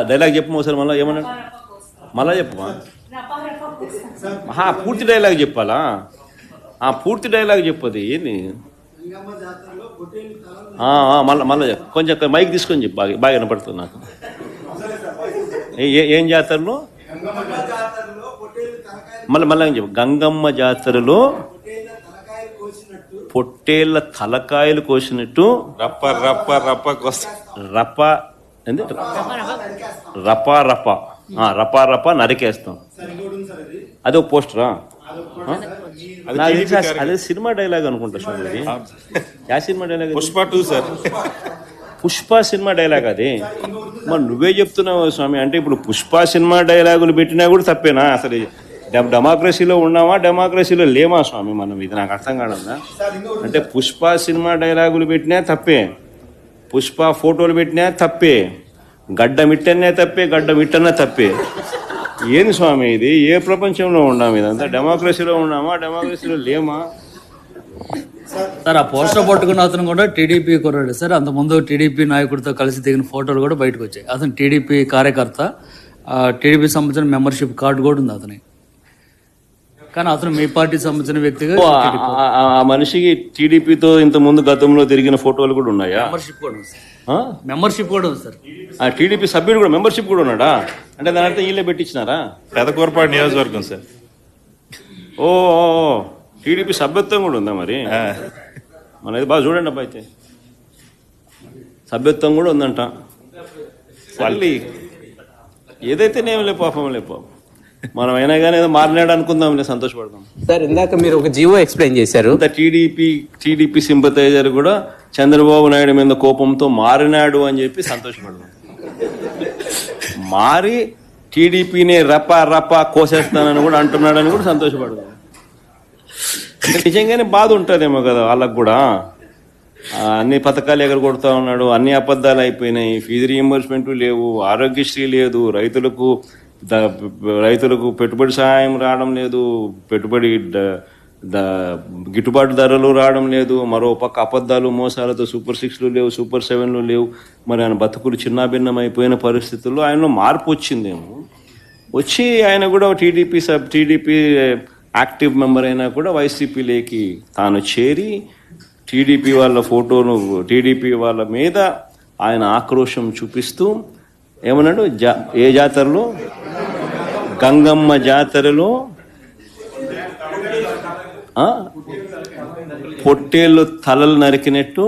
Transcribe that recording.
Dialogue చెప్పు ఒకసారి, మళ్ళీ ఏమన్నా మళ్ళా చెప్పు. పూర్తి డైలాగ్ చెప్పాలా? పూర్తి డైలాగ్ చెప్పది ఏంది? మళ్ళీ కొంచెం మైక్ తీసుకొని చెప్పు, బాగా బాగా వినపడుతుంది నాకు. ఏం జాతరలో? మళ్ళీ చెప్పు. గంగమ్మ జాతరలో పొట్టేళ్ల తలకాయలు కోసినట్టు రప్ప రప్ప రప్ప రప్ప ఏంది? రపా రప రపా రప నరికేస్తాం. అది ఒక పోస్టరా? అదే సినిమా డైలాగ్ అనుకుంటా. చూడండి, yeah cinema dialogue? Pushpa 2 sir. Pushpa cinema dialogue అది. మరి నువ్వే చెప్తున్నావు స్వామి. అంటే ఇప్పుడు పుష్ప సినిమా డైలాగులు పెట్టినా కూడా తప్పేనా? అసలు డెమోక్రసీలో ఉన్నామా, డెమోక్రసీలో లేమా స్వామి మనం? ఇది నాకు అర్థం కావడంలా. అంటే పుష్ప సినిమా డైలాగులు పెట్టినా తప్పే, పుష్ప ఫోటోలు పెట్టినా తప్పే, గడ్డ మిట్టనే తప్పే, గడ్డ మిట్టనే తప్పే. ఏంది స్వామి ఇది? ఏ ప్రపంచంలో ఉన్నాము? ఇదంతా డెమోక్రసీలో ఉన్నామా, డెమోక్రసీలో లేమా? సార్, ఆ పోస్టర్ పట్టుకున్న అతను కూడా టీడీపీ కుర్రాడు సార్. అంతకుముందు టీడీపీ నాయకుడితో కలిసి దిగిన ఫోటోలు కూడా బయటకు వచ్చాయి. అతను టీడీపీ కార్యకర్త, టీడీపీ సంబంధించిన మెంబర్షిప్ కార్డు కూడా ఉంది అతని. కానీ అతను మీ పార్టీ సంబంధించిన వ్యక్తిగా. ఆ మనిషికి టీడీపీతో ఇంత ముందు గతంలో తిరిగిన ఫోటోలు కూడా ఉన్నాయా? మెంబర్షిప్ కూడా ఉంది సార్. మెంబర్షిప్ కూడా ఉంది సార్. ఆ టీడీపీ సభ్యుడు కూడా మెంబర్షిప్ కూడా ఉన్నాడా? అంటే దాని అర్థం వీళ్ళే పెట్టించినారా? పెదకూరపాడు నియోజకవర్గం సార్. ఓ టీడీపీ సభ్యత్వం కూడా ఉందా మరి? మనది బాగా చూడండి అబ్బా. అయితే సభ్యత్వం కూడా ఉందంట. మళ్ళీ ఏదైతేనేం లే పాపం, లే పాపం. మనం అయినా కానీ ఏదో మారినాడు అనుకుందాం, సంతోషపడదాం. సార్, ఇందాక మీరు ఒక జీవో ఎక్స్ప్లెయిన్ చేశారు. టీడీపీ సింపతైజర్ కూడా చంద్రబాబు నాయుడు మీద కోపంతో మారినాడు అని చెప్పి సంతోషపడదాం. మారి టీడీపీని రపా రపా కోసేస్తానని కూడా అంటున్నాడని కూడా సంతోషపడదాం. నిజంగానే బాధ ఉంటుందేమో కదా వాళ్ళకు కూడా. అన్ని పథకాలు ఎగరగొడతా ఉన్నాడు, అన్ని అబద్ధాలు అయిపోయినాయి, ఫీజు రీయింబర్స్మెంట్ లేవు, ఆరోగ్యశ్రీ లేదు, రైతులకు పెట్టుబడి సహాయం రావడం లేదు, పెట్టుబడి గిట్టుబాటు ధరలు రావడం లేదు, మరో పక్క అబద్ధాలు మోసాలతో సూపర్ 6లు లేవు, సూపర్ 7లు లేవు. మరి ఆయన బతుకులు చిన్నాభిన్నం అయిపోయిన పరిస్థితుల్లో ఆయనలో మార్పు వచ్చిందేమో. వచ్చి ఆయన కూడా టీడీపీ యాక్టివ్ మెంబర్ అయినా కూడా వైసీపీలోకి తాను చేరి టీడీపీ వాళ్ళ ఫోటోను, టీడీపీ వాళ్ళ మీద ఆయన ఆక్రోశం చూపిస్తూ ఏమన్నాడు? ఏ జాతరలో? గంగమ్మ జాతరలో పొట్టేళ్ళు తలలు నరికినట్టు